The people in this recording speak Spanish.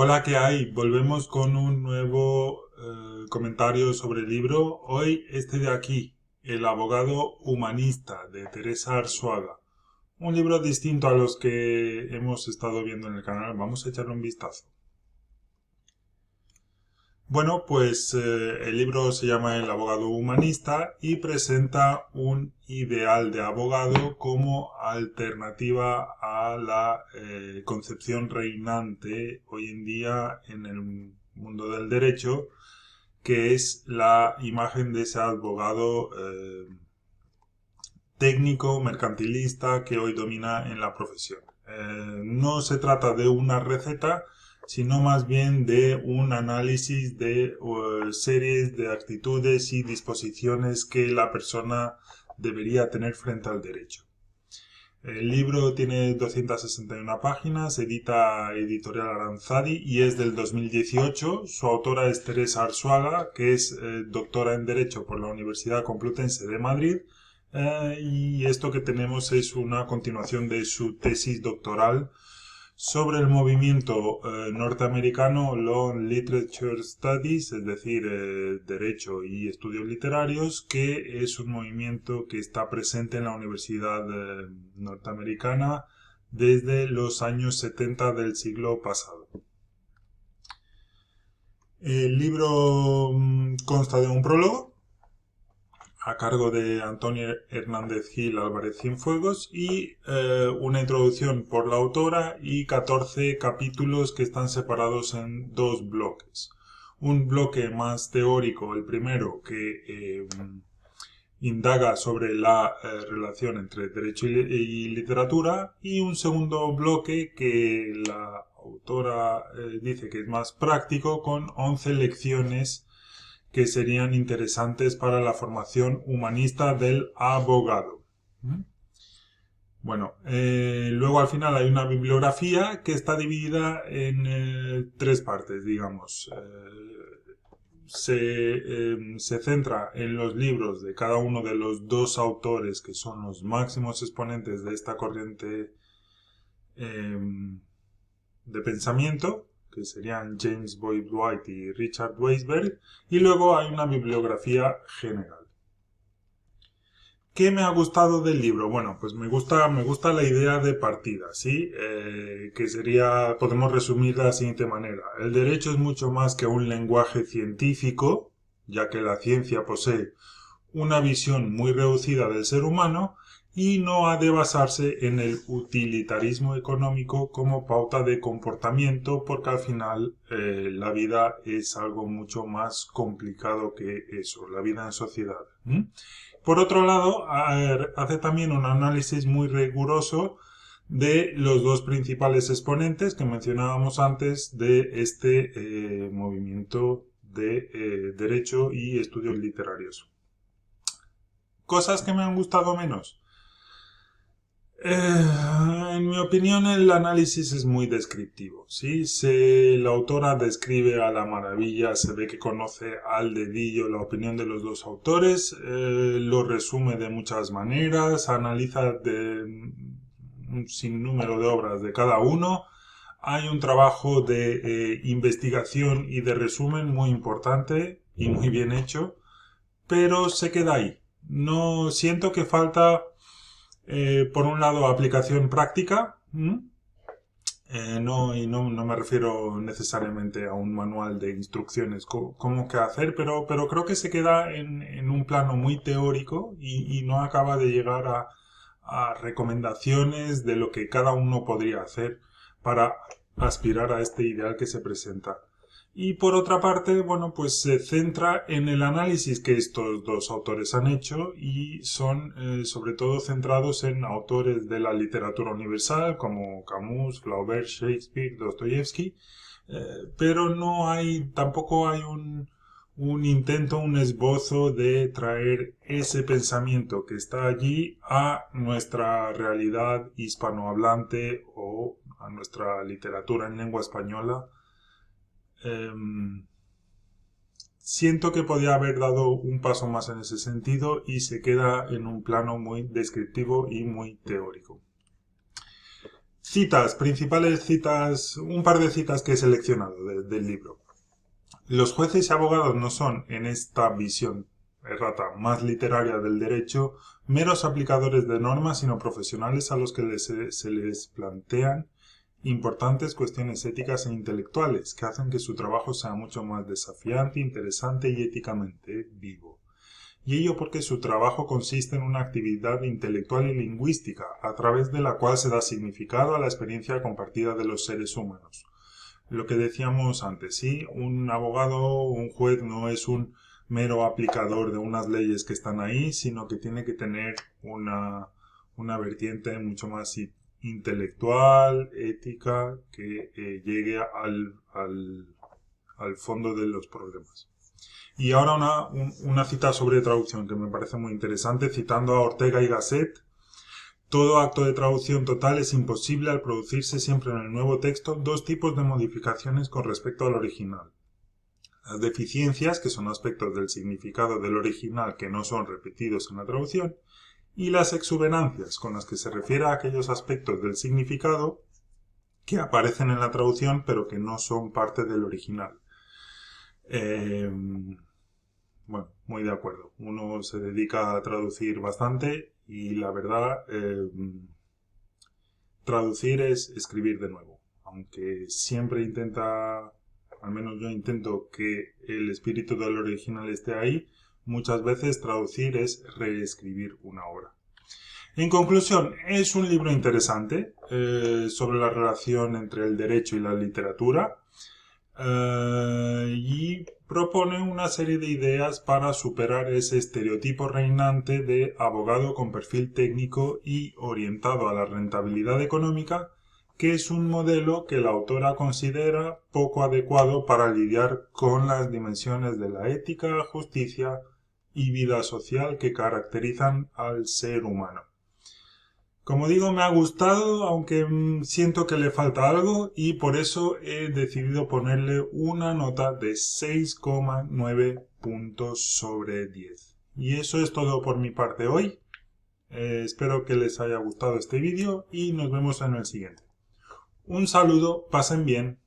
Hola, ¿qué hay? Volvemos con un nuevo comentario sobre el libro. Hoy este de aquí, El abogado humanista, de Teresa Arzuaga. Un libro distinto a los que hemos estado viendo en el canal. Vamos a echarle un vistazo. Bueno, pues el libro se llama El abogado humanista y presenta un ideal de abogado como alternativa a la concepción reinante hoy en día en el mundo del derecho, que es la imagen de ese abogado técnico, mercantilista que hoy domina en la profesión. No se trata de una receta, sino más bien de un análisis de series de actitudes y disposiciones que la persona debería tener frente al derecho. El libro tiene 261 páginas, edita Editorial Aranzadi y es del 2018. Su autora es Teresa Arzuaga, que es doctora en Derecho por la Universidad Complutense de Madrid. Y esto que tenemos es una continuación de su tesis doctoral sobre el movimiento norteamericano Law and Literature Studies, es decir, Derecho y Estudios Literarios, que es un movimiento que está presente en la Universidad norteamericana desde los años 70 del siglo pasado. El libro consta de un prólogo a cargo de Antonio Hernández Gil Álvarez Cienfuegos y una introducción por la autora y 14 capítulos que están separados en dos bloques. Un bloque más teórico, el primero, que indaga sobre la relación entre derecho y literatura, y un segundo bloque que la autora dice que es más práctico, con 11 lecciones que serían interesantes para la formación humanista del abogado. Bueno, luego al final hay una bibliografía que está dividida en tres partes, digamos. Se centra en los libros de cada uno de los dos autores que son los máximos exponentes de esta corriente de pensamiento, que serían James Boyd White y Richard Weisberg, y luego hay una bibliografía general. ¿Qué me ha gustado del libro? Bueno, pues me gusta la idea de partida, ¿sí? Que sería, podemos resumir de la siguiente manera. El derecho es mucho más que un lenguaje científico, ya que la ciencia posee una visión muy reducida del ser humano y no ha de basarse en el utilitarismo económico como pauta de comportamiento, porque al final la vida es algo mucho más complicado que eso, la vida en sociedad. Por otro lado, hace también un análisis muy riguroso de los dos principales exponentes que mencionábamos antes de este movimiento de derecho y estudios literarios. Cosas que me han gustado menos. En mi opinión, el análisis es muy descriptivo, ¿sí? La autora describe a la maravilla, se ve que conoce al dedillo la opinión de los dos autores, lo resume de muchas maneras, analiza de un sinnúmero de obras de cada uno. Hay un trabajo de investigación y de resumen muy importante y muy bien hecho, pero se queda ahí. No siento que falta por un lado, aplicación práctica. No me refiero necesariamente a un manual de instrucciones cómo qué hacer, pero creo que se queda en un plano muy teórico y no acaba de llegar a recomendaciones de lo que cada uno podría hacer para aspirar a este ideal que se presenta. Y por otra parte, bueno, pues se centra en el análisis que estos dos autores han hecho y son sobre todo centrados en autores de la literatura universal como Camus, Flaubert, Shakespeare, Dostoyevsky, pero tampoco hay un intento, un esbozo de traer ese pensamiento que está allí a nuestra realidad hispanohablante o a nuestra literatura en lengua española. Siento que podía haber dado un paso más en ese sentido y se queda en un plano muy descriptivo y muy teórico. Citas, principales citas, un par de citas que he seleccionado del libro. Los jueces y abogados no son, en esta visión errata más literaria del derecho, meros aplicadores de normas, sino profesionales a los que se les plantean importantes cuestiones éticas e intelectuales que hacen que su trabajo sea mucho más desafiante, interesante y éticamente vivo. Y ello porque su trabajo consiste en una actividad intelectual y lingüística, a través de la cual se da significado a la experiencia compartida de los seres humanos. Lo que decíamos antes, sí, un abogado, un juez no es un mero aplicador de unas leyes que están ahí, sino que tiene que tener una vertiente mucho más intelectual, ética, que llegue al fondo de los problemas. Y ahora una cita sobre traducción que me parece muy interesante, citando a Ortega y Gasset. Todo acto de traducción total es imposible al producirse siempre en el nuevo texto dos tipos de modificaciones con respecto al original. Las deficiencias, que son aspectos del significado del original que no son repetidos en la traducción, y las exuberancias, con las que se refiere a aquellos aspectos del significado que aparecen en la traducción pero que no son parte del original. Bueno, muy de acuerdo. Uno se dedica a traducir bastante y la verdad, traducir es escribir de nuevo. Aunque siempre al menos yo intento que el espíritu del original esté ahí, muchas veces traducir es reescribir una obra. En conclusión, es un libro interesante sobre la relación entre el derecho y la literatura. Y propone una serie de ideas para superar ese estereotipo reinante de abogado con perfil técnico y orientado a la rentabilidad económica, que es un modelo que la autora considera poco adecuado para lidiar con las dimensiones de la ética, justicia y vida social que caracterizan al ser humano. Como digo, me ha gustado, aunque siento que le falta algo y por eso he decidido ponerle una nota de 6,9 puntos sobre 10. Y eso es todo por mi parte hoy. Espero que les haya gustado este vídeo y nos vemos en el siguiente. Un saludo, pasen bien.